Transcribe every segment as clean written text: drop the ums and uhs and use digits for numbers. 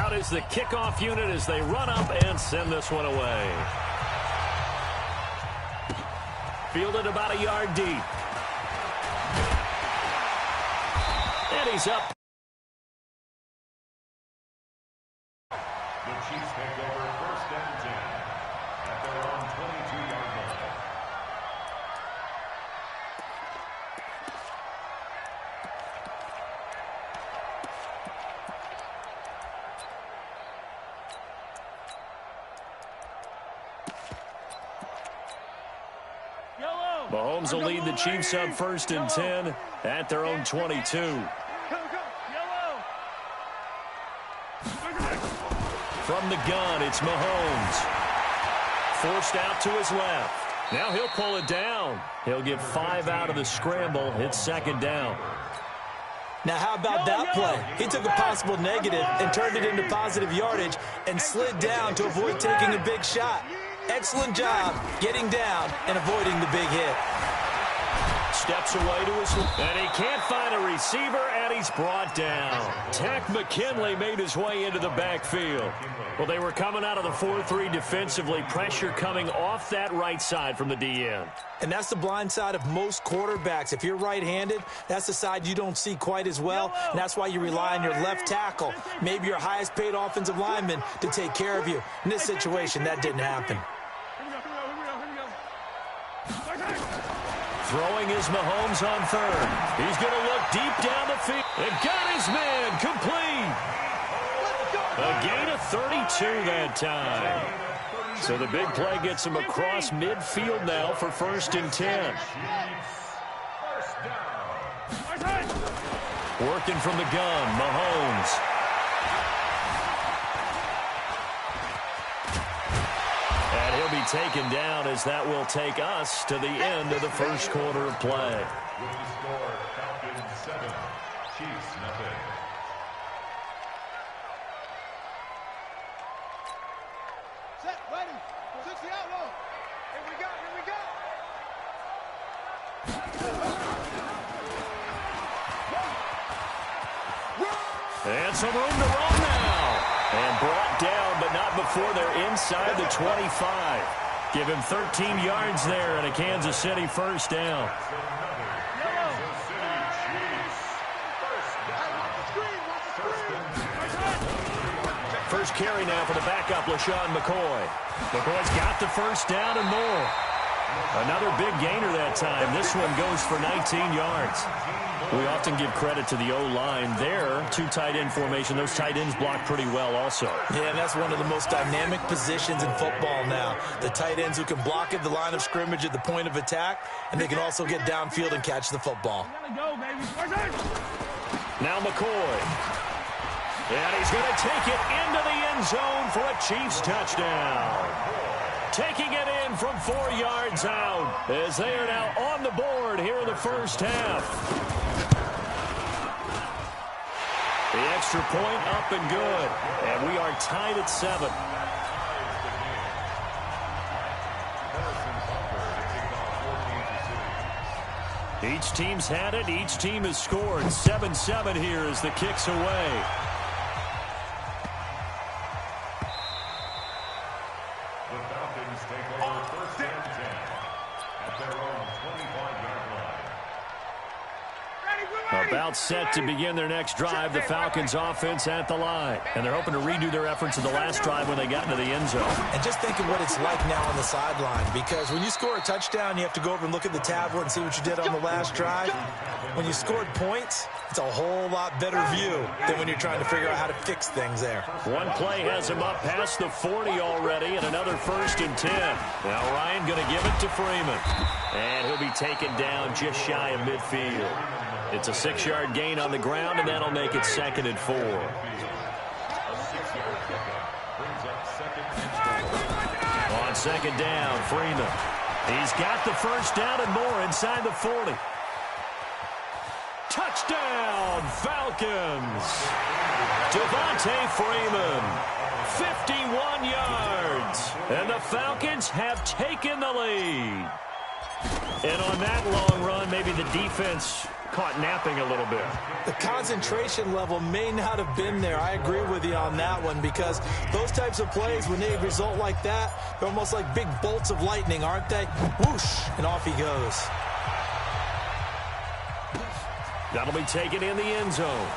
out is the kickoff unit as they run up and send this one away. Fielded about a yard deep. And he's up. The Chiefs take over 1st and 10 at their own 22-yard line. Mahomes will lead the Chiefs up 1st and 10 at their own 22. From the gun, it's Mahomes. Forced out to his left. Now he'll pull it down. He'll get 5 out of the scramble. It's 2nd down. Now, how about that play? He took a possible negative and turned it into positive yardage and slid down to avoid taking a big shot. Excellent job getting down and avoiding the big hit. Steps away to his left. And he can't find a receiver, and he's brought down. Tack McKinley made his way into the backfield. Well, they were coming out of the 4-3 defensively. Pressure coming off that right side from the DN. And that's the blind side of most quarterbacks. If you're right-handed, that's the side you don't see quite as well. And that's why you rely on your left tackle, maybe your highest-paid offensive lineman, to take care of you. In this situation, that didn't happen. Throwing is Mahomes on 3rd. He's going to look deep down the field. And got his man complete. A gain of 32 that time. So the big play gets him across midfield now for 1st and 10. Working from the gun, Mahomes. And he'll be taken down as that will take us to the end of the 1st quarter of play. With the score, Falcons 7, Chiefs nothing. Set, ready, 60 outlaw. Here we go, here we go. And some room to run now. And brought down, but not before they're inside the 25. Give him 13 yards there and a Kansas City 1st down. First carry now for the backup, LaShawn McCoy. McCoy's got the 1st down and more. Another big gainer that time. This one goes for 19 yards. We often give credit to the O-line there. 2 tight end formation. Those tight ends block pretty well also. Yeah, and that's one of the most dynamic positions in football now. The tight ends who can block at the line of scrimmage at the point of attack, and they can also get downfield and catch the football. Now McCoy. And he's going to take it into the end zone for a Chiefs touchdown. Taking it in from 4 yards out as they are now on the board here in the 1st half. The extra point up and good. And we are tied at 7. Each team's had it. Each team has scored. 7-7 here as the kick's away. The Falcons take over 1st and 10 at their own 25-yard line. About set to begin their next drive. The Falcons offense at the line. And they're hoping to redo their efforts in the last drive when they got into the end zone. And just think of what it's like now on the sideline. Because when you score a touchdown, you have to go over and look at the tablet and see what you did on the last drive. When you scored points, it's a whole lot better view than when you're trying to figure out how to fix things there. One play has him up past the 40 already, and another 1st and 10. Now Ryan going to give it to Freeman. And he'll be taken down just shy of midfield. It's a 6-yard gain on the ground, and that'll make it 2nd and 4. On 2nd down, Freeman. He's got the 1st down and more inside the 40. Touchdown, Falcons. Devontae Freeman, 51 yards. And the Falcons have taken the lead. And on that long run, maybe the defense caught napping a little bit. The concentration level may not have been there. I agree with you on that one, because those types of plays, when they result like that, they're almost like big bolts of lightning, aren't they? Whoosh, and off he goes. That'll be taken in the end zone.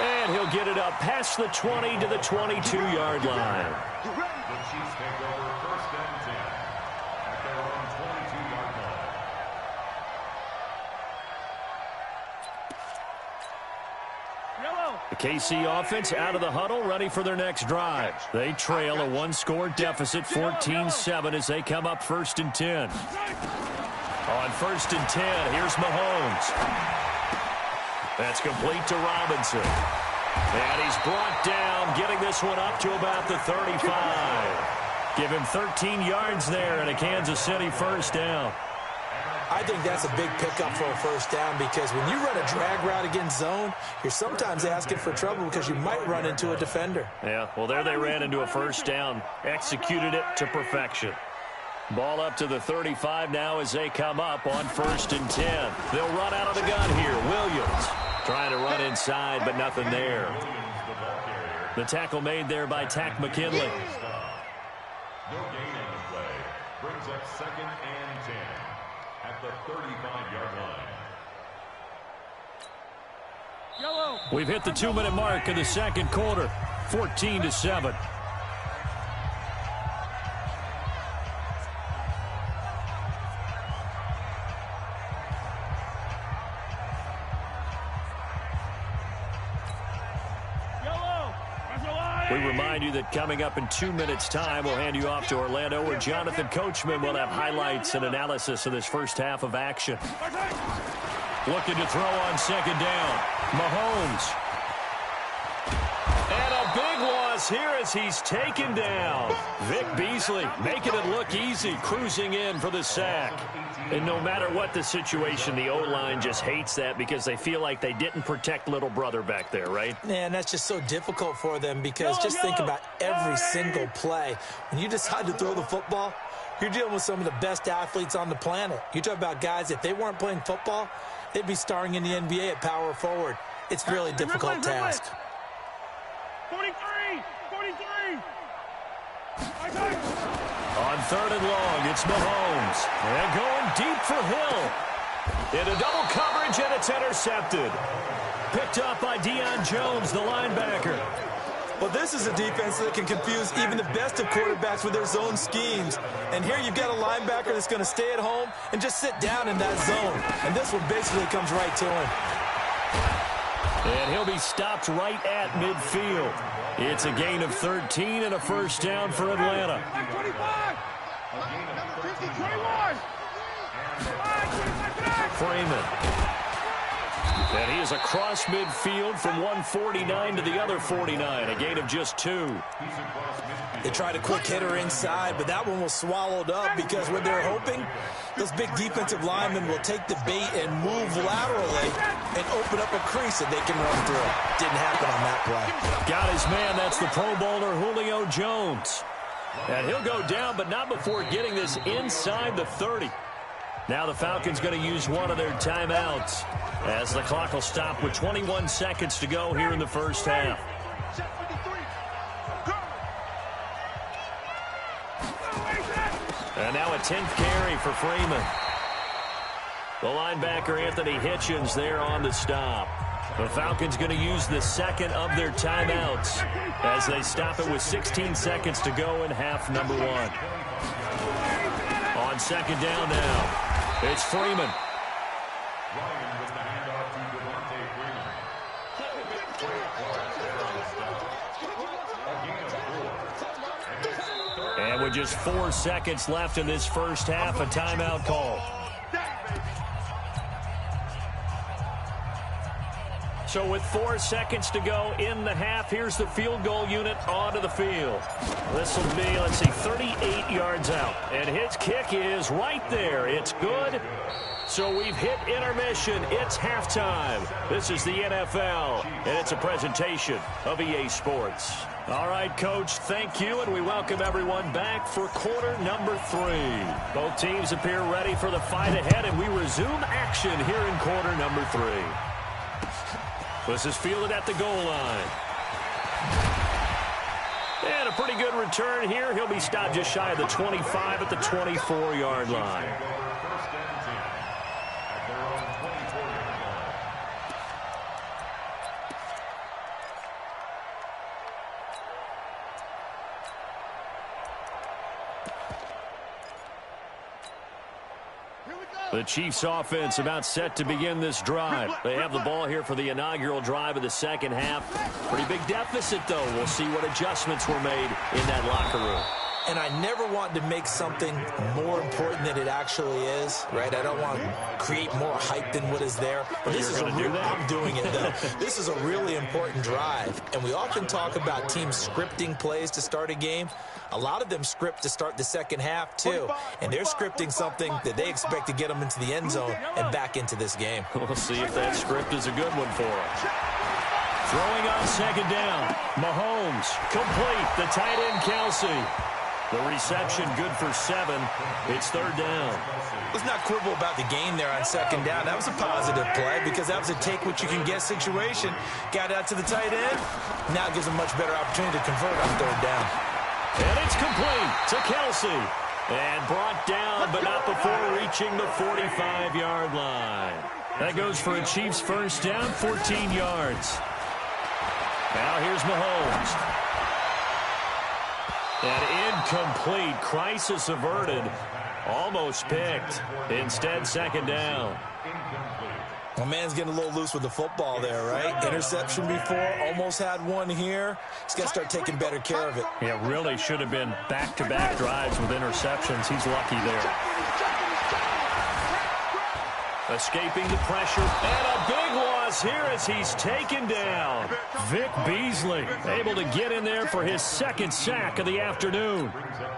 And he'll get it up past the 20 to the 22-yard line. The Chiefs take over first and 10 at their own 22-yard line. The KC offense out of the huddle, ready for their next drive. They trail a one-score deficit, 14-7, as they come up first and 10. On first and 10, here's Mahomes. That's complete to Robinson. And he's brought down, getting this one up to about the 35. Give him 13 yards there and a Kansas City first down. I think that's a big pickup for a first down, because when you run a drag route against zone, you're sometimes asking for trouble because you might run into a defender. Yeah, well, there they ran into a first down. Executed it to perfection. Ball up to the 35 now as they come up on first and 10. They'll run out of the gun here. Williams trying to run inside, but nothing there. The tackle made there by Tack McKinley. No gain on the play. Brings up second and 10 at the 35-yard line. We've hit the 2-minute mark in the second quarter, 14-7. We remind you that coming up in 2 minutes' time, we'll hand you off to Orlando, where Jonathan Coachman will have highlights and analysis of this first half of action. Looking to throw on second down. Mahomes. And a big loss here as he's taken down. Vic Beasley making it look easy, cruising in for the sack. And no matter what the situation, the O-line just hates that because they feel like they didn't protect little brother back there, right? Man, that's just so difficult for them, because just think about every single play. When you decide to throw the football, you're dealing with some of the best athletes on the planet. You talk about guys, if they weren't playing football, they'd be starring in the NBA at power forward. It's a really difficult task. 43! On third and long, it's Mahomes. And going deep for Hill. Into double coverage, and it's intercepted. Picked up by Deion Jones, the linebacker. Well, this is a defense that can confuse even the best of quarterbacks with their zone schemes. And here you've got a linebacker that's going to stay at home and just sit down in that zone. And this one basically comes right to him. And he'll be stopped right at midfield. It's a gain of 13 and a first down for Atlanta. 25! Number 50, 21! Freeman. And he is across midfield from 149 to the other 49, a gain of just 2. They tried a quick hitter inside, but that one was swallowed up, because what they're hoping, those big defensive linemen will take the bait and move laterally and open up a crease that they can run through. Didn't happen on that play. Got his man. That's the Pro Bowler Julio Jones. And he'll go down, but not before getting this inside the 30. Now the Falcons going to use one of their timeouts as the clock will stop with 21 seconds to go here in the first half. And now a 10th carry for Freeman. The linebacker Anthony Hitchens there on the stop. The Falcons going to use the second of their timeouts as they stop it with 16 seconds to go in half number 1. On second down now. It's Freeman. Ryan with the handoff to Devontae Freeman. And with just 4 seconds left in this first half, a timeout call. So with 4 seconds to go in the half, here's the field goal unit onto the field. This will be, let's see, 38 yards out. And his kick is right there. It's good. So we've hit intermission. It's halftime. This is the NFL, and it's a presentation of EA Sports. All right, Coach, thank you, and we welcome everyone back for quarter number 3. Both teams appear ready for the fight ahead, and we resume action here in quarter number 3. This is fielded at the goal line. And a pretty good return here. He'll be stopped just shy of the 25 at the 24-yard line. The Chiefs offense about set to begin this drive. They have the ball here for the inaugural drive of the second half. Pretty big deficit, though. We'll see what adjustments were made in that locker room. And I never want to make something more important than it actually is, right? I don't want to create more hype than what is there. But this is I'm doing it, though. This is a really important drive. And we often talk about teams scripting plays to start a game. A lot of them script to start the second half, too. And they're scripting something that they expect to get them into the end zone and back into this game. We'll see if that script is a good one for them. Throwing on second down. Mahomes, complete. The tight end, Kelsey. The reception good for 7. It's third down. Let's not quibble about the gain there on second down. That was a positive play because that was a take-what-you-can-get situation. Got out to the tight end. Now it gives a much better opportunity to convert on third down. And it's complete to Kelsey. And brought down, but not before reaching the 45-yard line. That goes for a Chiefs first down, 14 yards. Now here's Mahomes. And incomplete. Crisis averted. Almost picked. Instead, second down. Well, man's getting a little loose with the football there, right? Interception before, almost had one here. He's got to start taking better care of it. Yeah, really should have been back-to-back drives with interceptions. He's lucky there. Escaping the pressure, and a big loss here as he's taken down. Vic Beasley able to get in there for his second sack of the afternoon.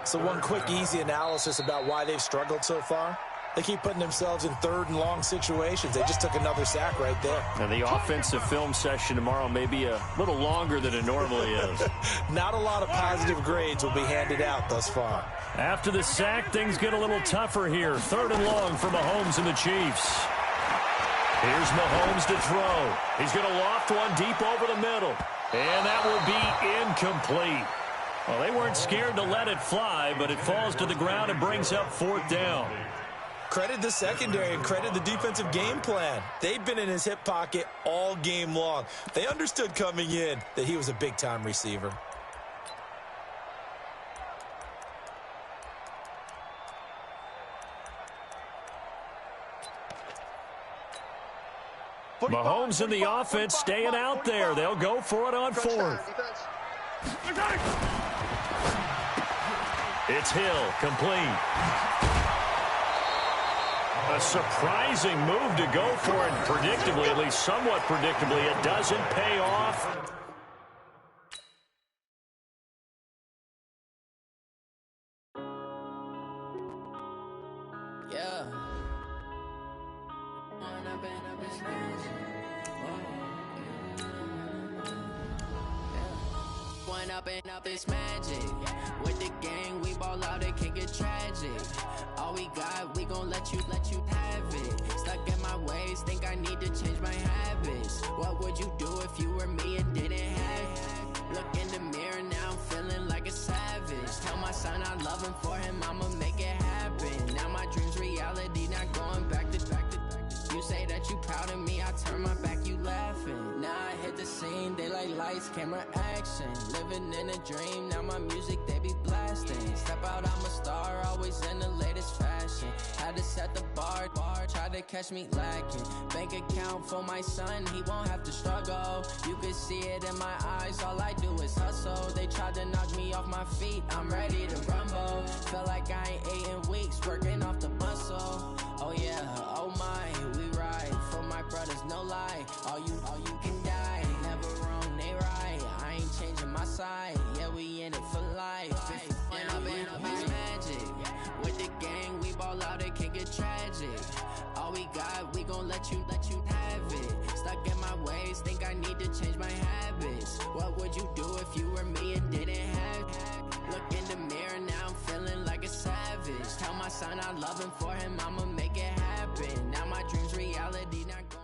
So one quick, easy analysis about why they've struggled so far. They keep putting themselves in third and long situations. They just took another sack right there. And the offensive film session tomorrow may be a little longer than it normally is. Not a lot of positive grades will be handed out thus far. After the sack, things get a little tougher here. Third and long for Mahomes and the Chiefs. Here's Mahomes to throw. He's going to loft one deep over the middle. And that will be incomplete. Well, they weren't scared to let it fly, but it falls to the ground and brings up fourth down. Credit the secondary and credit the defensive game plan. They've been in his hip pocket all game long. They understood coming in that he was a big-time receiver. Mahomes and the offense staying out there. They'll go for it on fourth. It's Hill, complete. A surprising move to go for it, predictably, at least somewhat predictably. It doesn't pay off. Yeah. Up this magic. With the gang, we ball out, it can get tragic. All we got, we gon' let you have it. Stuck in my ways, think I need to change my habits. What would you do if you were me and didn't have it? Look in the mirror, now I'm feeling like a savage. Tell my son I love him, for him I'ma make it happen. Now my dream's reality, not going back to. You say that you proud of me, I turn my back, you laughing. Now I hit the scene, they like lights, camera, action. Living in a dream, now my music, they be blasting. Step out, I'm a star, always in the latest fashion. Had to set the bar, try to catch me lacking. Bank account for my son, he won't have to struggle. You can see it in my eyes, all I do is hustle. They tried to knock me off my feet, I'm ready to rumble. Feel like I ain't ate in weeks, working off the muscle. Oh yeah, oh my, we ride for my brothers, no lie. All you can gon' let you have it. Stuck in my ways, think I need to change my habits. What would you do if you were me and didn't have it? Look in the mirror, now I'm feeling like a savage. Tell my son I love him, for him I'ma make it happen. Now my dream's reality, not going.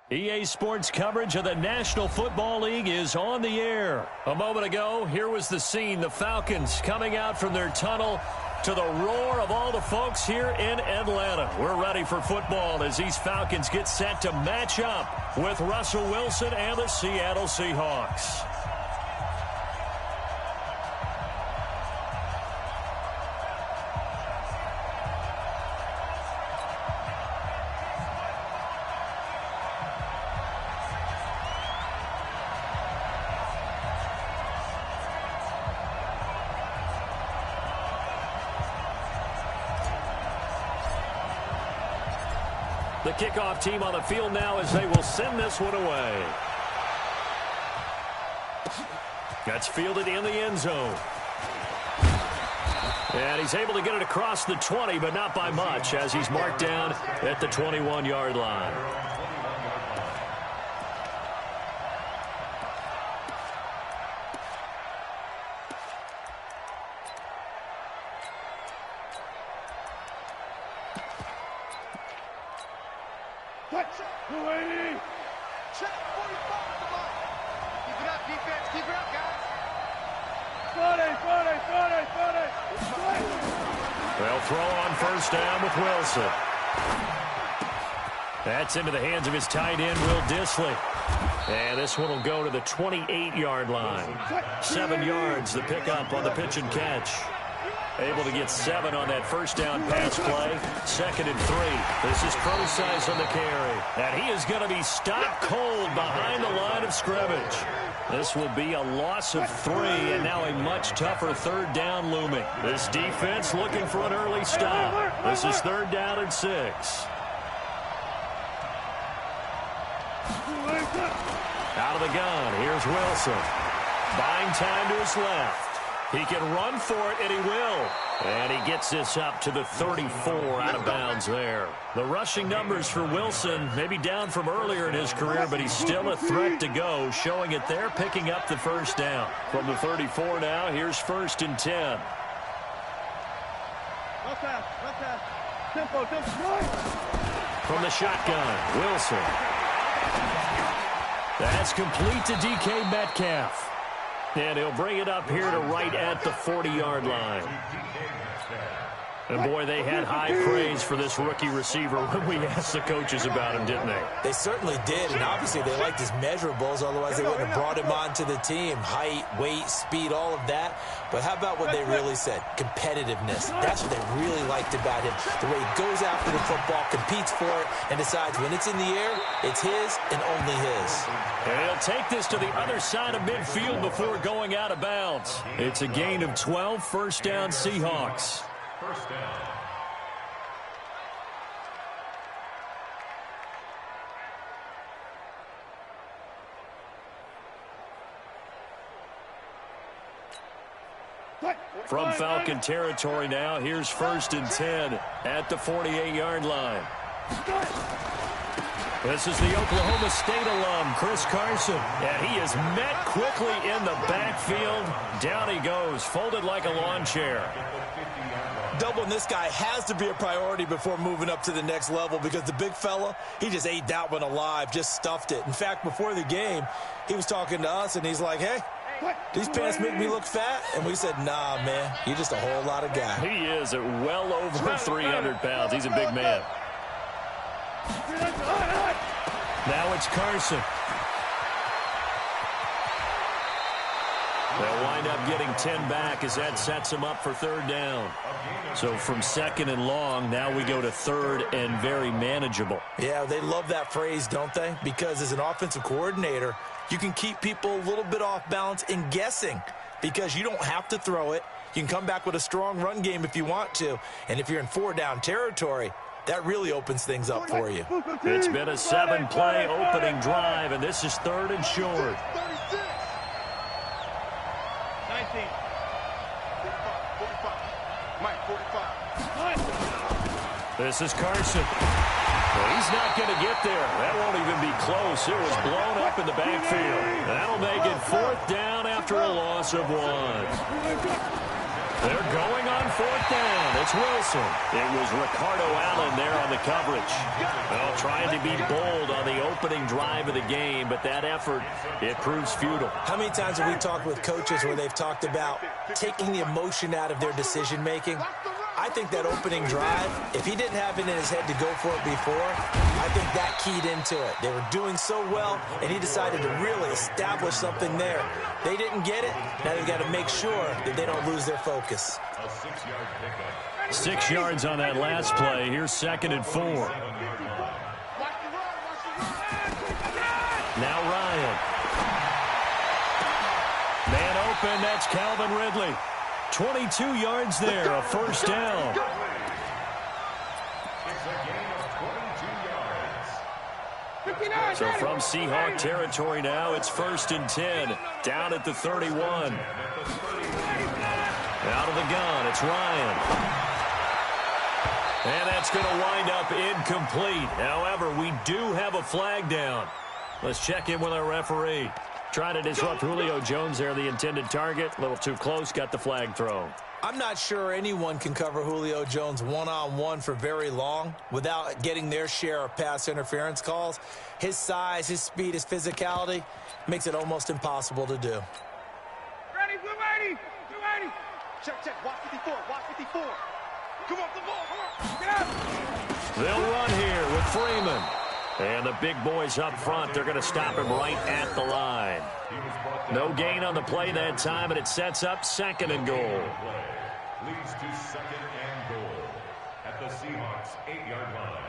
EA Sports coverage of the National Football League is on the air. A moment ago, here was the scene. The Falcons coming out from their tunnel to the roar of all the folks here in Atlanta. We're ready for football as these Falcons get set to match up with Russell Wilson and the Seattle Seahawks. The kickoff team on the field now as they will send this one away. That's fielded in the end zone. And he's able to get it across the 20, but not by much, as he's marked down at the 21-yard line. Check 45 at the line. Keep it up, defense. Keep it up, guys. They'll throw on first down with Wilson. That's into the hands of his tight end, Will Dissly. And this one will go to the 28-yard line. 7 yards, the pickup on the pitch and catch. Able to get 7 on that first down pass play. 2nd and 3. This is Crosize on the carry. And he is going to be stopped cold behind the line of scrimmage. This will be a loss of 3, and now a much tougher 3rd down looming. This defense looking for an early stop. This is 3rd down and 6. Out of the gun, here's Wilson. Buying time to his left. He can run for it, and he will. And he gets this up to the 34 out of bounds there. The rushing numbers for Wilson may be down from earlier in his career, but he's still a threat to go, showing it there, picking up the first down. From the 34 now, here's 1st and 10. Tempo. From the shotgun, Wilson. That's complete to DK Metcalf. And he'll bring it up here to right at the 40-yard line. And, boy, they had high praise for this rookie receiver when we asked the coaches about him, didn't they? They certainly did, and obviously they liked his measurables, otherwise they wouldn't have brought him onto the team. Height, weight, speed, all of that. But how about what they really said? Competitiveness. That's what they really liked about him. The way he goes after the football, competes for it, and decides when it's in the air, it's his and only his. And he'll take this to the other side of midfield before going out of bounds. It's a gain of 12, first down Seahawks. First down. From Falcon territory now, here's 1st and 10 at the 48-yard line. This is the Oklahoma State alum, Chris Carson. And he is met quickly in the backfield. Down he goes, folded like a lawn chair. Doubling this guy has to be a priority before moving up to the next level, because the big fella, he just ate that one alive, just stuffed it. In fact, before the game, he was talking to us, and he's like, hey, these pants make me look fat? And we said, nah, man, you're just a whole lot of guy. He is at well over 300 pounds. He's a big man. Now it's Carson. They'll wind up getting 10 back as that sets them up for 3rd down. So from 2nd and long, now we go to 3rd and very manageable. Yeah, they love that phrase, don't they? Because as an offensive coordinator, you can keep people a little bit off balance and guessing, because you don't have to throw it. You can come back with a strong run game if you want to. And if you're in 4-down territory, that really opens things up for you. It's been a 7-play opening drive, and this is 3rd and short. 45. Mike, 45. This is Carson. Well, he's not going to get there. That won't even be close. It was blown up in the backfield. That'll make it 4th down after a loss of 1. They're going on 4th down. It's Wilson. It was Ricardo Allen there on the coverage. Well, trying to be bold on the opening drive of the game, but that effort, it proves futile. How many times have we talked with coaches where they've talked about taking the emotion out of their decision-making? I think that opening drive, if he didn't have it in his head to go for it before, I think that keyed into it. They were doing so well, and he decided to really establish something there. They didn't get it. Now they've got to make sure that they don't lose their focus. 6 yards on that last play. Here's 2nd and 4. Now Ryan. Man open, that's Calvin Ridley. 22 yards there, a 1st down. It's a gain of 22 yards. So from Seahawk territory now, it's 1st and 10, down at the 31. Out of the gun, it's Ryan. And that's going to wind up incomplete. However, we do have a flag down. Let's check in with our referee. Trying to disrupt Julio Jones there, the intended target. A little too close, got the flag thrown. I'm not sure anyone can cover Julio Jones one-on-one for very long without getting their share of pass interference calls. His size, his speed, his physicality makes it almost impossible to do. Ready, blue 80, blue 80. Check, check, watch 54, watch 54. Come on, the ball, come on, get out. They'll run here with Freeman. And the big boys up front, they're going to stop him right at the line. No gain on the play that time, and it sets up 2nd and goal. Leads to 2nd and goal at the Seahawks 8-yard line.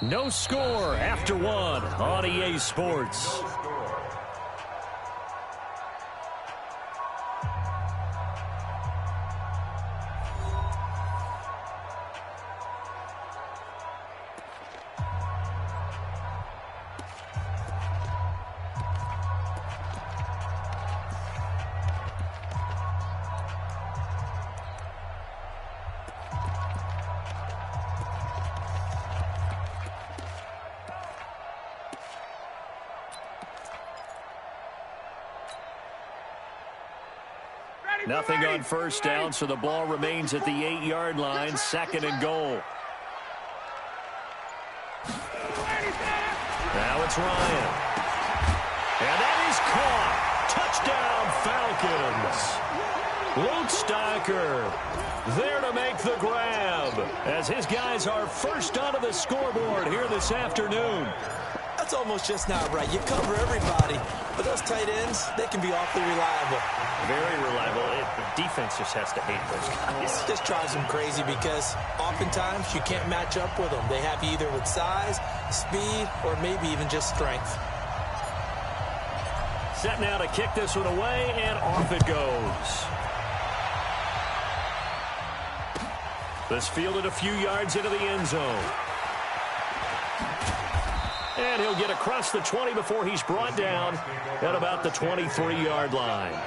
No score after 1 on EA Sports. Nothing on 1st down, so the ball remains at the 8-yard line, 2nd and goal. Now it's Ryan. And that is caught. Touchdown, Falcons. Luke Stocker there to make the grab as his guys are first onto the scoreboard here this afternoon. That's almost just not right. You cover everybody, but those tight ends, they can be awfully reliable. Very reliable. The defense just has to hate those guys. It just drives them crazy because oftentimes you can't match up with them. They have you either with size, speed, or maybe even just strength. Set now to kick this one away, and off it goes. This fielded a few yards into the end zone. And he'll get across the 20 before he's brought down at about the 23-yard line.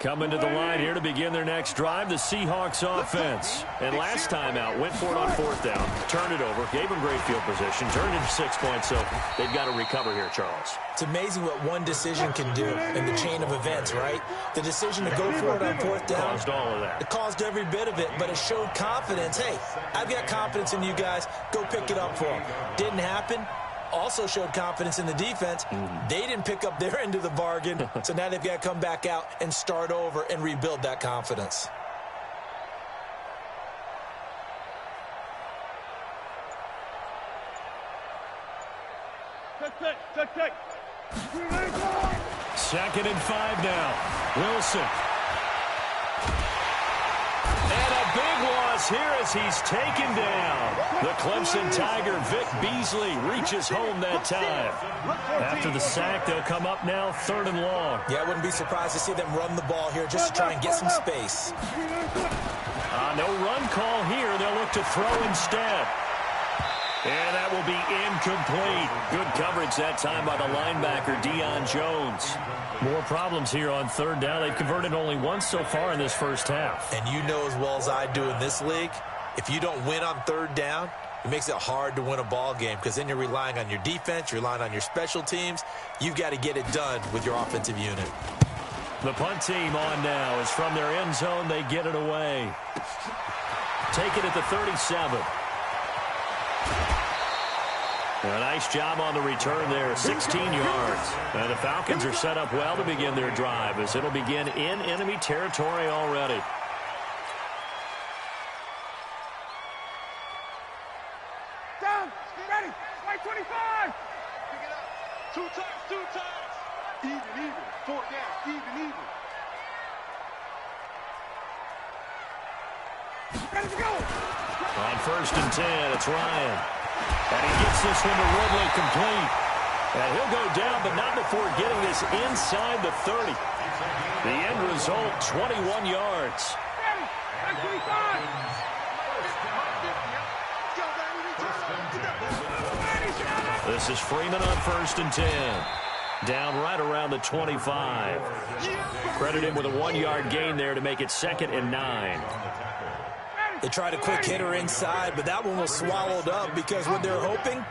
Coming to the line here to begin their next drive, the Seahawks offense. And last time out, went for it on 4th down, turned it over, gave them great field position, turned into 6 points, so they've got to recover here, Charles. It's amazing what one decision can do in the chain of events, right? The decision to go for it on 4th down. Caused all of that. It caused every bit of it, but it showed confidence. Hey, I've got confidence in you guys. Go pick it up for them. Didn't happen. Also showed confidence in the defense. They didn't pick up their end of the bargain, so now they've got to come back out and start over and rebuild that confidence. Check. 2nd and 5 now. Wilson. And a big loss loss here as he's taken down. The Clemson Tiger, Vic Beasley, reaches home that time. After the sack, they'll come up now 3rd and long. Yeah, I wouldn't be surprised to see them run the ball here just to try and get some space. No run call here. They'll look to throw instead. And that will be incomplete. Good coverage that time by the linebacker, Deion Jones. More problems here on 3rd down. They've converted only once so far in this first half. And you know as well as I do in this league, if you don't win on 3rd down, it makes it hard to win a ball game because then you're relying on your defense, you're relying on your special teams. You've got to get it done with your offensive unit. The punt team on now is from their end zone. They get it away. Take it at the 37. A nice job on the return there, 16 yards. And the Falcons are set up well to begin their drive as it'll begin in enemy territory already. Down, ready, right 25. Pick it up. 2 times. Even. 4 down, even. Ready to go. On 1st and 10, it's Ryan. And he gets this one to Ridley complete. And he'll go down, but not before getting this inside the 30. The end result, 21 yards. Ready, right 25. This is Freeman on 1st and 10. Down right around the 25. Credit him with a 1-yard gain there to make it 2nd and 9. They tried a quick hitter inside, but that one was swallowed up because what they're hoping,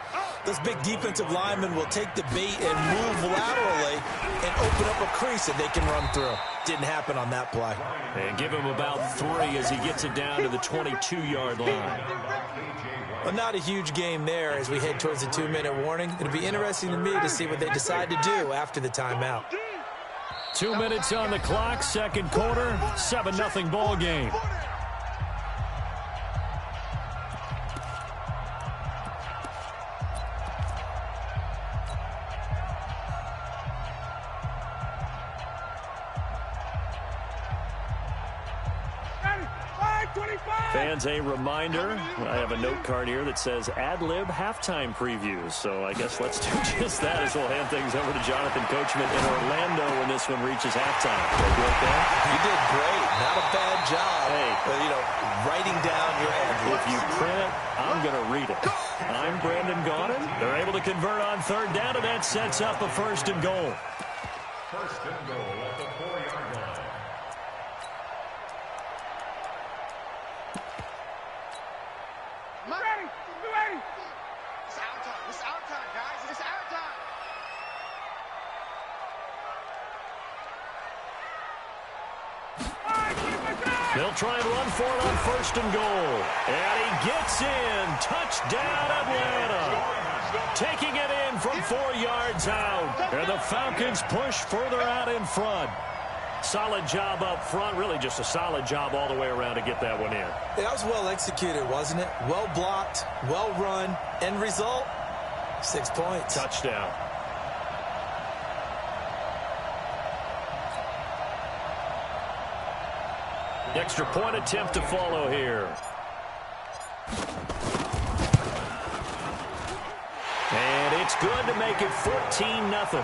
this big defensive lineman will take the bait and move laterally and open up a crease that they can run through. Didn't happen on that play. And give him about 3 as he gets it down to the 22-yard line. Well, not a huge game there as we head towards the 2-minute warning. It'll be interesting to me to see what they decide to do after the timeout. 2 minutes on the clock, 2nd quarter, 7-0 ball game. Fans, a reminder, I have a note card here that says ad-lib halftime previews. So I guess let's do just that as we'll hand things over to Jonathan Coachman in Orlando when this one reaches halftime. You did great. Not a bad job. Hey, writing down your ad-libs. If you print it, I'm going to read it. I'm Brandon Gaudin. They're able to convert on 3rd down, and that sets up a 1st and goal. 1st and goal at the 4-yard line. Ready. It's our time. It's our time, guys. It's our time. They'll try and run for it on 1st and goal. And he gets in. Touchdown, Atlanta. Taking it in from 4 yards out. And the Falcons push further out in front. Solid job up front. Really just a solid job all the way around to get that one in. That was well executed, wasn't it? Well blocked, well run. End result, 6 points. Touchdown. Extra point attempt to follow here. And it's good to make it 14-0.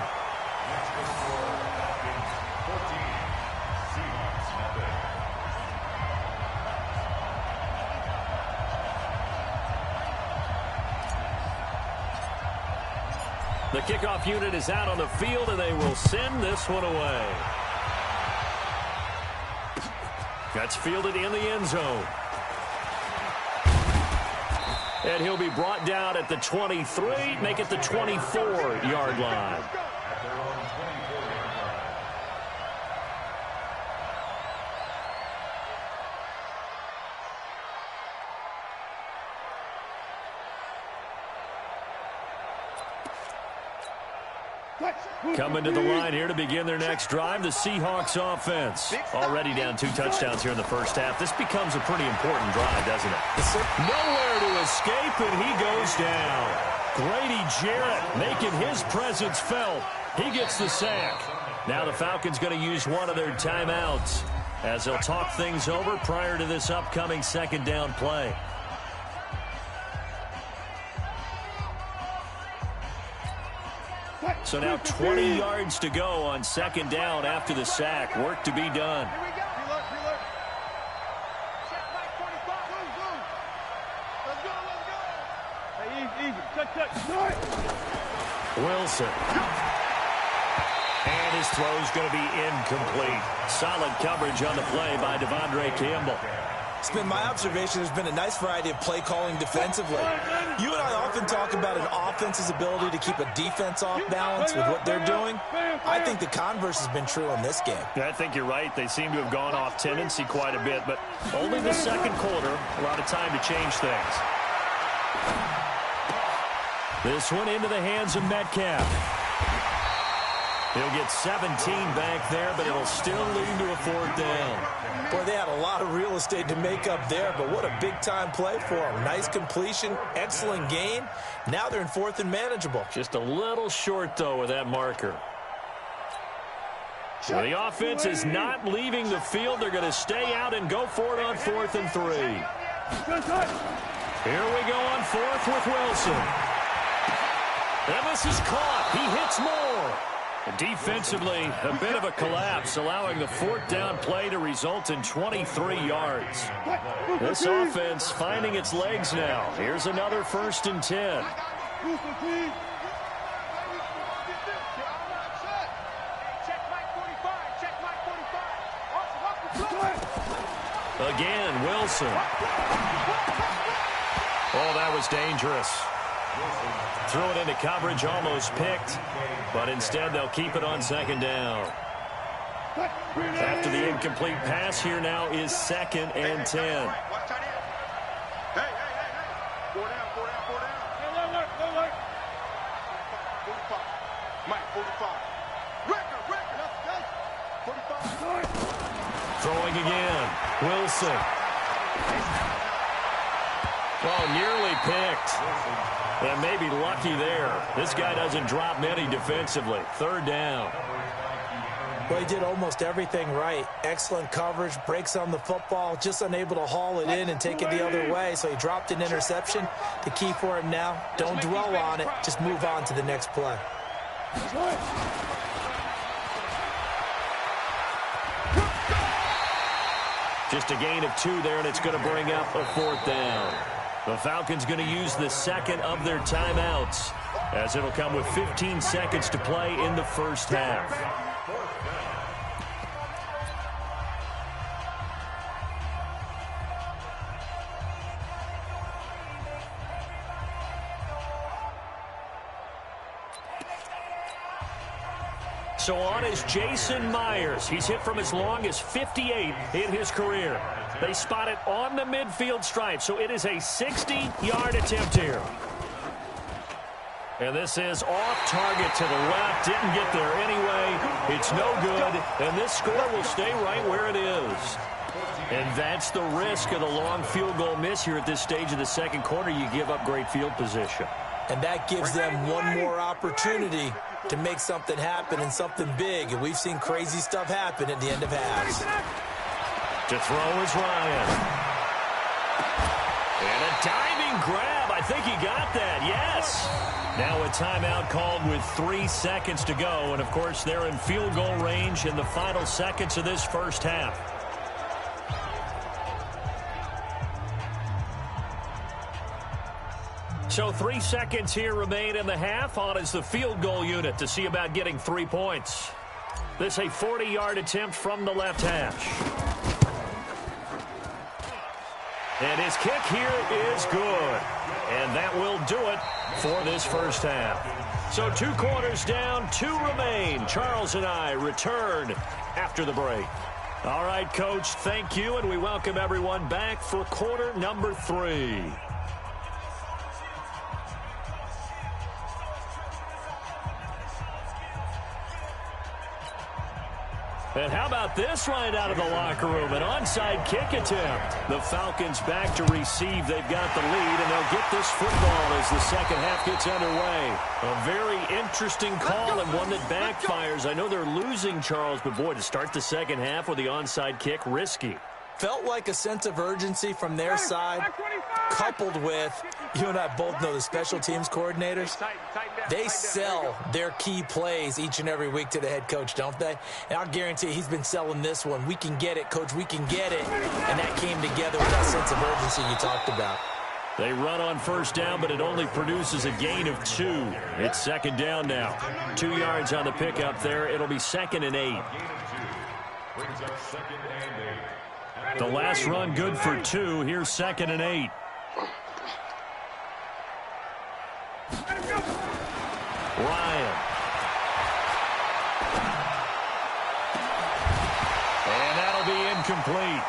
The kickoff unit is out on the field, and they will send this one away. That's fielded in the end zone. And he'll be brought down at the 23, make it the 24-yard line. Coming to the line here to begin their next drive, the Seahawks offense. Already down 2 touchdowns here in the first half. This becomes a pretty important drive, doesn't it? Nowhere to escape, and he goes down. Grady Jarrett making his presence felt. He gets the sack. Now the Falcons going to use one of their timeouts. as they'll talk things over prior to this upcoming second down play. So now 20 yards to go on second down after the sack. Work to be done. Here we go. Reload. Check back 45. Move. Let's go. Hey, easy. Touch. Wilson. And his throw's going to be incomplete. Solid coverage on the play by Devondre Campbell. It's been my observation there's been a nice variety of play calling defensively. You and I often talk about an offense's ability to keep a defense off balance with what they're doing. I think the converse has been true in this game. Yeah, I think you're right. They seem to have gone off tendency quite a bit, but only the second quarter, a lot of time to change things. This one into the hands of Metcalf. He'll get 17 back there, but it'll still lead to a fourth down. Boy, they had a lot of real estate to make up there, but what a big-time play for them. Nice completion, excellent gain. Now they're in fourth and manageable. Just a little short, though, with that marker. Well, the offense is not leaving the field. They're going to stay out and go for it on 4th and 3. Here we go on 4th with Wilson. And this is caught. He hits more. Defensively, a bit of a collapse, allowing the fourth down play to result in 23 yards. This offense finding its legs now. Here's another 1st and 10. Again, Wilson. Oh, that was dangerous. Threw it into coverage, almost picked, but instead they'll keep it on second down. After the incomplete pass, here now is 2nd and 10. Hey. 4 down. No alert. 45. Mike, 45. Record. 45. Throwing again. Wilson. Oh, nearly picked. And maybe lucky there. This guy doesn't drop many defensively. 3rd down. Well, he did almost everything right. Excellent coverage, breaks on the football, just unable to haul it in and take it the other way. So he dropped an interception. The key for him now, don't dwell on it. Just move on to the next play. Just a gain of 2 there, and it's going to bring up a 4th down. The Falcons going to use the second of their timeouts, as it'll come with 15 seconds to play in the first half. So on is Jason Myers. He's hit from as long as 58 in his career. They spot it on the midfield stripe, so it is a 60-yard attempt here. And this is off target to the left. Didn't get there anyway. It's no good, and this score will stay right where it is. And that's the risk of the long field goal miss here at this stage of the second quarter. You give up great field position. And that gives them one more opportunity to make something happen and something big. And we've seen crazy stuff happen at the end of halves. To throw is Ryan. And a diving grab. I think he got that. Yes. Now a timeout called with 3 seconds to go. And, of course, they're in field goal range in the final seconds of this first half. So 3 seconds here remain in the half. On is the field goal unit to see about getting 3 points. This a 40-yard attempt from the left hash. And his kick here is good. And that will do it for this first half. So 2 quarters down, 2 remain. Charles and I return after the break. All right, Coach, thank you, and we welcome everyone back for quarter number 3. And how about this right out of the locker room? An onside kick attempt. The Falcons back to receive. They've got the lead, and they'll get this football as the second half gets underway. A very interesting call and one that backfires. I know they're losing, Charles, but boy, to start the second half with the onside kick, risky. Felt like a sense of urgency from their side, coupled with, you and I both know the special teams coordinators, they sell their key plays each and every week to the head coach, don't they? And I'll guarantee he's been selling this one. We can get it, coach, we can get it. And that came together with that sense of urgency you talked about. They run on first down, but it only produces a gain of 2. It's second down now. 2 yards on the pickup there. It'll be 2nd and 8. Brings up 2nd and 8. The last run good for 2. Here's 2nd and 8. Ryan. And that'll be incomplete.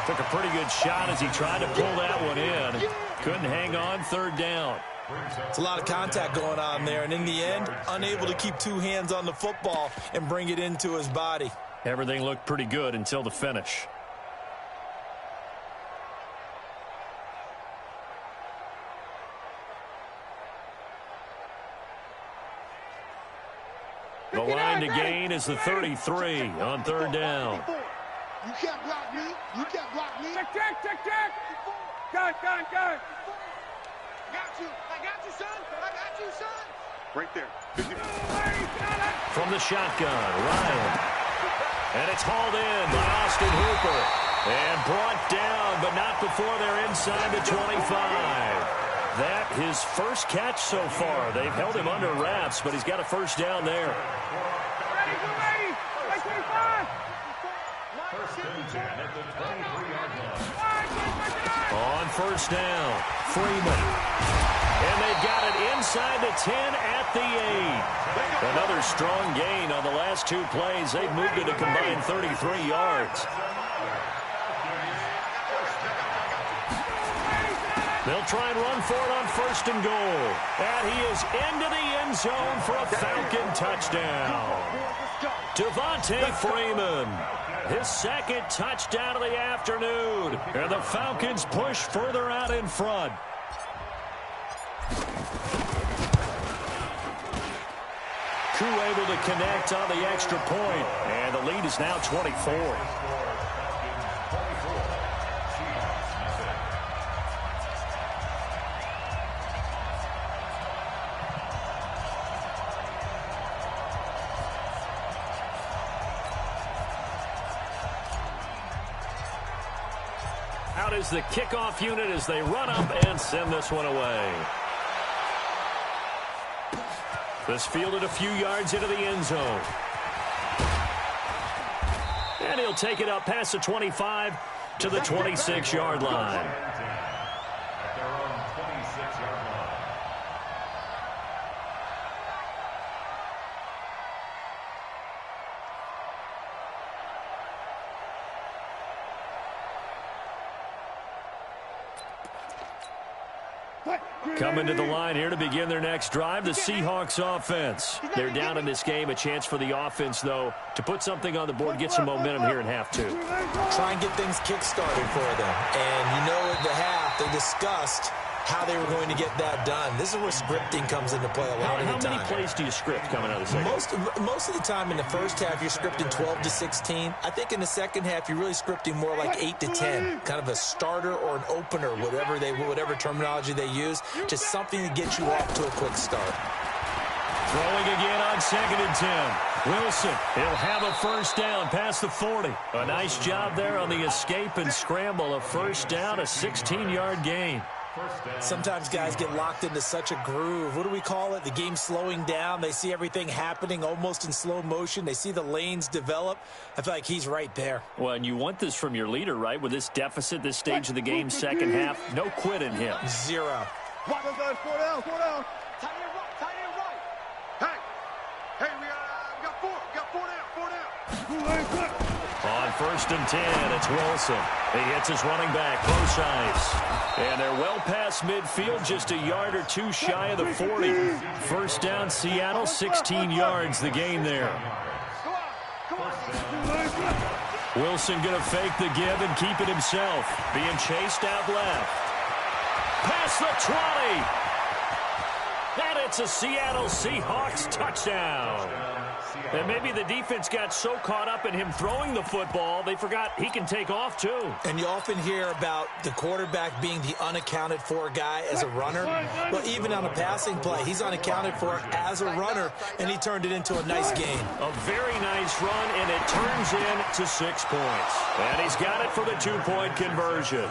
Took a pretty good shot as he tried to pull that one in. Couldn't hang on, 3rd down. It's a lot of contact going on there, and in the end, unable to keep 2 hands on the football and bring it into his body. Everything looked pretty good until the finish. The line to gain is the 33 on 3rd down. You can't block me. You can't block me. Check. Gun. Got you. I got you, son. Right there. From the shotgun, Ryan. And it's hauled in by Austin Hooper. And brought down, but not before they're inside the 25. That his first catch so far. They've held him under wraps, but he's got a first down there. Ready. 25. On first down, Freeman. And they've got it inside the 10 at the 8. Another strong gain on the last 2 plays. They've moved it a combined 33 yards. They'll try and run for it on 1st and goal. And he is into the end zone for a Falcon touchdown. Devontae Freeman, his 2nd touchdown of the afternoon. And the Falcons push further out in front. Koo able to connect on the extra point. And the lead is now 24. Out is the kickoff unit as they run up and send this one away. This fielded a few yards into the end zone. And he'll take it up past the 25 to the 26-yard line. At their own 26-yard line. Coming to the line here to begin their next drive, the Seahawks offense. They're down in this game. A chance for the offense, though, to put something on the board, get some momentum here in half 2. Try and get things kick-started for them. And you know at the half, they discussed how they were going to get that done. This is where scripting comes into play a lot of the time. How many plays do you script coming out of the second? Most of the time in the first half, you're scripting 12 to 16. I think in the second half, you're really scripting more like 8 to 10. Kind of a starter or an opener, whatever terminology they use. Just something to get you off to a quick start. Throwing again on 2nd and 10. Wilson, he'll have a first down past the 40. A nice job there on the escape and scramble. A first down, a 16-yard gain. Sometimes guys get locked into such a groove. What do we call it? The game slowing down. They see everything happening almost in slow motion. They see the lanes develop. I feel like he's right there. Well, and you want this from your leader, right? With this deficit, this stage of the game, second half, no quit in him. 0. Watch those guys. 4 down. Tight end right. Hey, we got 4. We got 4 down. On 1st and 10, it's Wilson. He hits his running back, close ice. And they're well past midfield, just a yard or 2 shy of the 40. First down, Seattle, 16 yards, the gain there. Come on. Wilson going to fake the give and keep it himself. Being chased out left. Past the 20. And it's a Seattle Seahawks touchdown. And maybe the defense got so caught up in him throwing the football, they forgot he can take off too. And you often hear about the quarterback being the unaccounted for guy as a runner. Well, even on a passing play, he's unaccounted for as a runner, and he turned it into a nice gain. A very nice run, and it turns into 6 points. And he's got it for the 2-point conversion.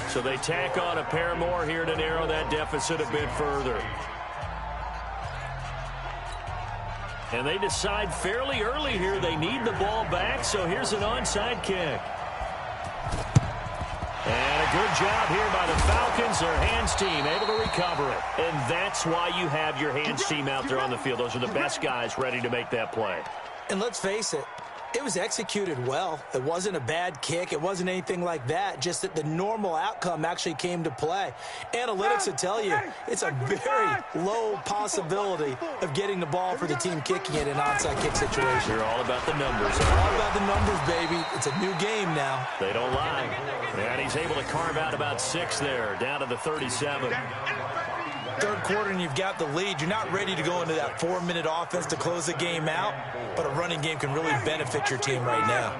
So they tack on a pair more here to narrow that deficit a bit further. And they decide fairly early here they need the ball back, so here's an onside kick. And a good job here by the Falcons, their hands team, able to recover it. And that's why you have your hands team out there on the field. Those are the best guys ready to make that play. And let's face it, it was executed well. It wasn't a bad kick. It wasn't anything like that. Just that the normal outcome actually came to play. Analytics will tell you it's a very low possibility of getting the ball for the team kicking it in an onside kick situation. They're all about the numbers. All about the numbers, baby. It's a new game now. They don't lie. And he's able to carve out about 6 there, down to the 37. Third quarter and you've got the lead. You're not ready to go into that 4-minute offense to close the game out, but a running game can really benefit your team right now.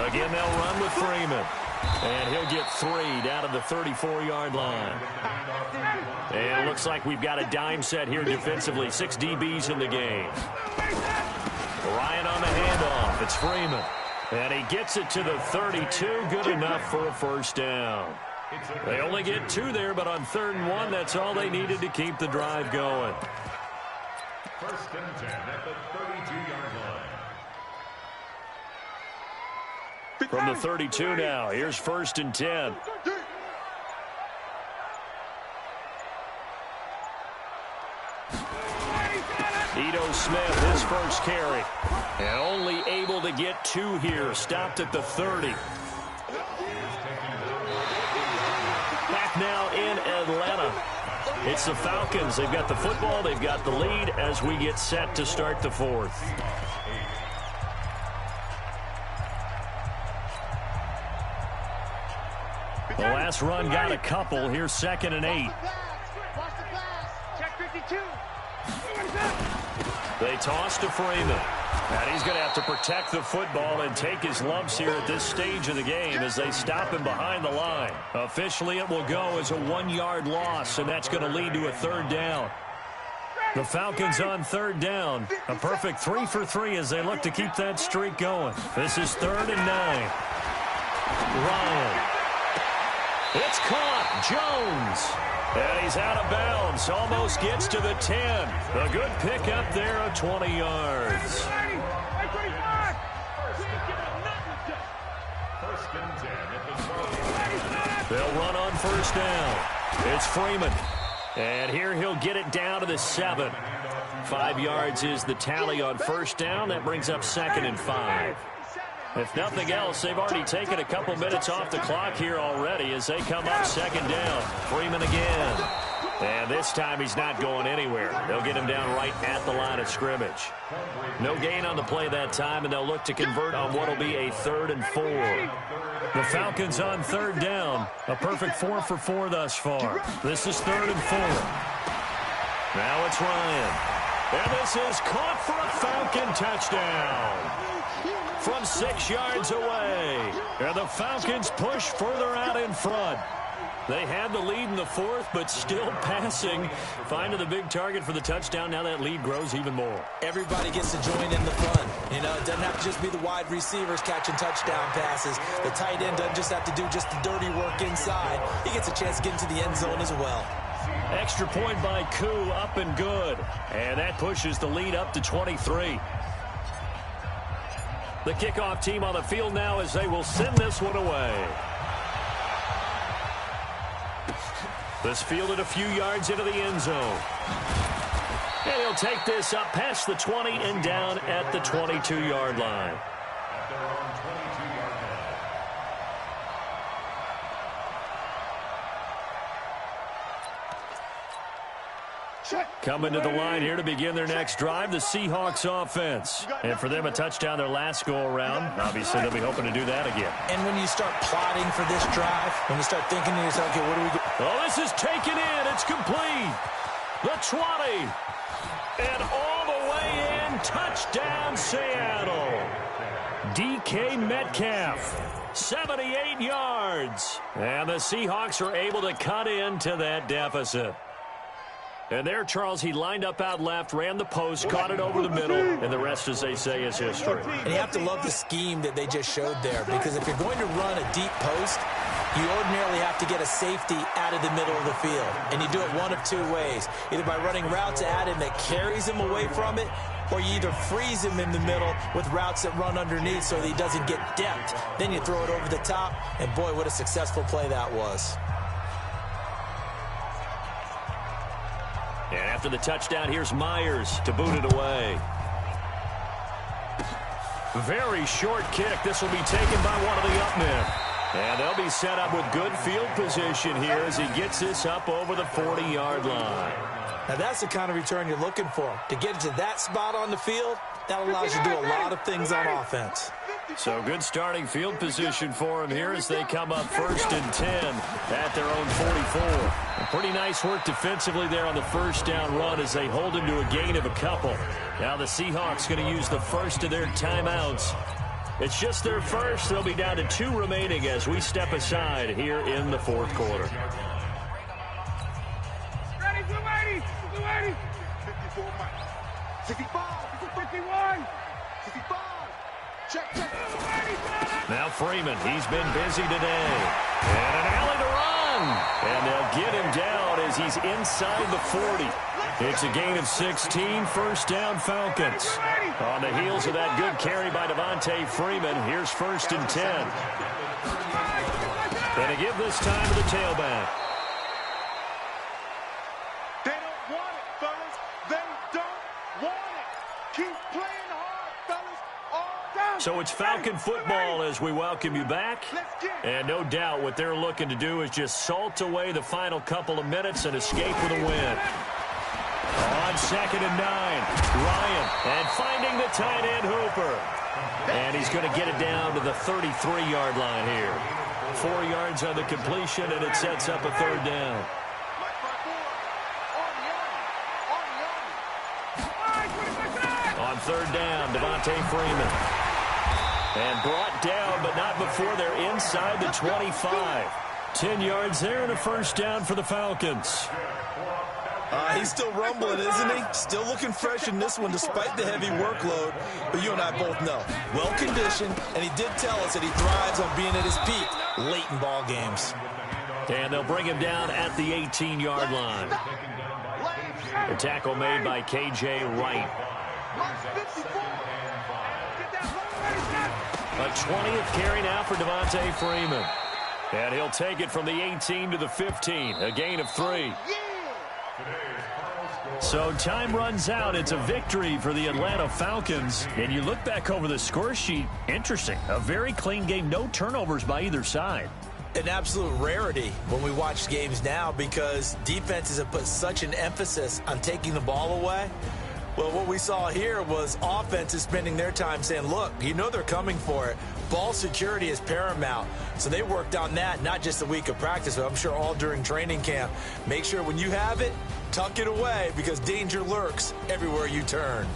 Again, they'll run with Freeman. And he'll get 3 down to the 34-yard line. And it looks like we've got a dime set here defensively. 6 DBs in the game. Ryan on the handoff. It's Freeman. And he gets it to the 32. Good enough for a first down. They only get 2 there, but on 3rd and 1, that's all they needed to keep the drive going. First and 10 at the 32-yard line. From the 32 now, here's 1st and 10. Ito Smith, his first carry. And only able to get 2 here. Stopped at the 30. Back now in Atlanta. It's the Falcons. They've got the football. They've got the lead as we get set to start the 4th. The last run got a couple. Here's 2nd and 8. Check 52. They toss to Freeman. And he's going to have to protect the football and take his lumps here at this stage of the game as they stop him behind the line. Officially, it will go as a 1-yard loss, and that's going to lead to a 3rd down. The Falcons on 3rd down. A perfect 3 for 3 as they look to keep that streak going. This is 3rd and 9. Ryan. It's caught. Jones. And he's out of bounds. Almost gets to the 10. A good pick up there of 20 yards. They'll run on 1st down. It's Freeman. And here he'll get it down to the 7. 5 yards is the tally on 1st down. That brings up 2nd and 5. If nothing else, they've already taken a couple minutes off the clock here already as they come up 2nd down. Freeman again. And this time he's not going anywhere. They'll get him down right at the line of scrimmage. No gain on the play that time, and they'll look to convert on what will be a 3rd and 4. The Falcons on 3rd down. A perfect 4 for 4 thus far. This is 3rd and 4. Now it's Ryan. And this is caught for a Falcon touchdown. From 6 yards away. And the Falcons push further out in front. They had the lead in the 4th, but still passing. Finding the big target for the touchdown. Now that lead grows even more. Everybody gets to join in the fun. You know, it doesn't have to just be the wide receivers catching touchdown passes. The tight end doesn't just have to do just the dirty work inside. He gets a chance to get into the end zone as well. Extra point by Koo, up and good. And that pushes the lead up to 23. The kickoff team on the field now as they will send this one away. This fielded a few yards into the end zone. And he'll take this up past the 20 and down at the 22-yard line. Coming to the line here to begin their next drive, the Seahawks offense. And for them, a touchdown their last go-around. Obviously, they'll be hoping to do that again. And when you start plotting for this drive, when you start thinking to yourself, okay, what do we do? Oh, this is taken in. It's complete. The 20. And all the way in. Touchdown, Seattle. DK Metcalf. 78 yards. And the Seahawks are able to cut into that deficit. And there, Charles, he lined up out left, ran the post, caught it over the middle, and the rest, as they say, is history. And you have to love the scheme that they just showed there, because if you're going to run a deep post, you ordinarily have to get a safety out of the middle of the field. And you do it one of two ways, either by running routes at him that carries him away from it, or you either freeze him in the middle with routes that run underneath so that he doesn't get depth. Then you throw it over the top, and boy, what a successful play that was. And after the touchdown, here's Myers to boot it away. Very short kick. This will be taken by one of the up men. And they'll be set up with good field position here as he gets this up over the 40-yard line. Now, that's the kind of return you're looking for. To get to that spot on the field, that allows you to do a lot of things on offense. So good starting field position for him here as they come up 1st and 10 at their own 44. A pretty nice work defensively there on the first down run as they hold him to a gain of a couple. Now the Seahawks going to use the first of their timeouts. It's just their first. They'll be down to 2 remaining as we step aside here in the fourth quarter. Ready, 280, 280. 54, Mike. 65, 51, 65. Check. Now Freeman, he's been busy today. And an alley to run. And they'll get him down as he's inside the 40. It's a gain of 16, first down Falcons. On the heels of that good carry by Devontae Freeman, here's 1st and 10. And to give this time to the tailback. They don't want it, fellas. They don't want it. Keep playing hard, fellas. All down. So it's Falcon football as we welcome you back. And no doubt what they're looking to do is just salt away the final couple of minutes and escape with a win. On 2nd and 9, Ryan, and finding the tight end Hooper. And he's going to get it down to the 33-yard line here. 4 yards on the completion, and it sets up a 3rd down. On 3rd down, Devontae Freeman. And brought down, but not before they're inside the 25. 10 yards there and a first down for the Falcons. He's still rumbling, isn't he? Still looking fresh in this one despite the heavy workload. But you and I both know, well-conditioned, and he did tell us that he thrives on being at his peak late in ball games. And they'll bring him down at the 18-yard line. The tackle made by K.J. Wright. A 20th carry now for Devontae Freeman. And he'll take it from the 18 to the 15, a gain of 3. So time runs out. It's a victory for the Atlanta Falcons. And you look back over the score sheet, interesting. A very clean game, no turnovers by either side. An absolute rarity when we watch games now because defenses have put such an emphasis on taking the ball away. Well, what we saw here was offenses spending their time saying, look, you know they're coming for it. Ball security is paramount. So they worked on that, not just a week of practice, but I'm sure all during training camp. Make sure when you have it, tuck it away because danger lurks everywhere you turn.